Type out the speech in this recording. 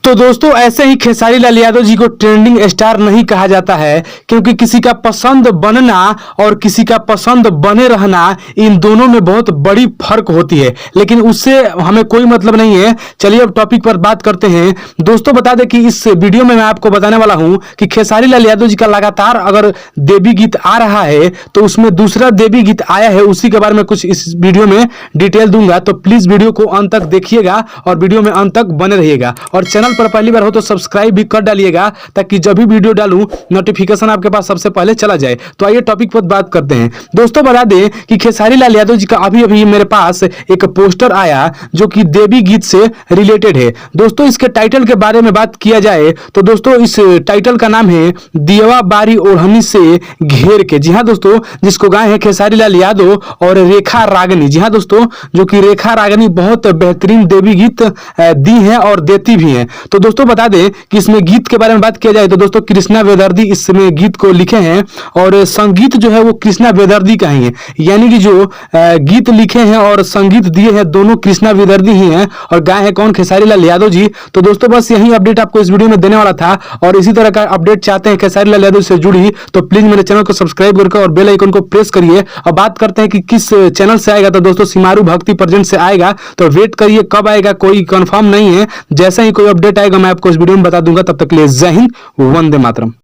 तो दोस्तों ऐसे ही खेसारी लाल यादव जी को ट्रेंडिंग स्टार नहीं कहा जाता है, क्योंकि किसी का पसंद बनना और किसी का पसंद बने रहना, इन दोनों में बहुत बड़ी फर्क होती है। लेकिन उससे हमें कोई मतलब नहीं है। चलिए अब टॉपिक पर बात करते हैं। दोस्तों बता दें कि इस वीडियो में मैं आपको बताने वाला हूं कि खेसारी लाल यादव जी का लगातार अगर देवी गीत आ रहा है तो उसमें दूसरा देवी गीत आया है, उसी के बारे में कुछ इस वीडियो में डिटेल दूंगा। तो प्लीज वीडियो को अंत तक देखिएगा और वीडियो में अंत तक बने रहिएगा। और चैनल पर पहली बार हो तो सब्सक्राइब भी कर डालिएगा, ताकि जब भी वीडियो डालूं नोटिफिकेशन आपके पास सबसे पहले चला जाए। तो आइए टॉपिक पर बात करते हैं। दोस्तों बता दें कि खेसारी लाल यादव जी का अभी अभी मेरे पास एक पोस्टर आया जो कि देवी गीत से रिलेटेड है। दोस्तों इसके टाइटल के बारे में बात किया जाए तो दोस्तों इस टाइटल का नाम है दियवा बारी ओढ़नी से घेर के। जी हाँ दोस्तों, जिसको गाए हैं खेसारी लाल यादव और रेखा रागनी। जी हाँ दोस्तों, जो कि रेखा रागनी बहुत बेहतरीन देवी गीत दी है और देती भी है। तो दोस्तों बता दें कि इसमें गीत के बारे में बात किया जाए तो दोस्तों कृष्णा वेदर्दी इसमें गीत को लिखे हैं और संगीत जो है वो कृष्णा वेदर्दी का ही है। यानी कि जो गीत लिखे हैं और संगीत दिए हैं दोनों कृष्णा वेदर्दी ही हैं और गाए हैं कौन? खेसारी लाल यादव जी। तो दोस्तों बस यही अपडेट आपको इस वीडियो में देने वाला था, और इसी तरह का अपडेट चाहते हैं खेसारी लाल यादव से जुड़ी तो प्लीज मेरे चैनल को सब्सक्राइब करके और बेल आइकन को प्रेस करिए। और बात करते हैं कि किस चैनल से आएगा, तो दोस्तों सिमारू भक्ति प्रेजेंट से आएगा। तो वेट करिए कब आएगा, कोई कंफर्म नहीं है। जैसा ही कोई अपडेट आएगा मैं आपको इस वीडियो में बता दूंगा। तब तक के लिए जय हिंद, वंदे मातरम।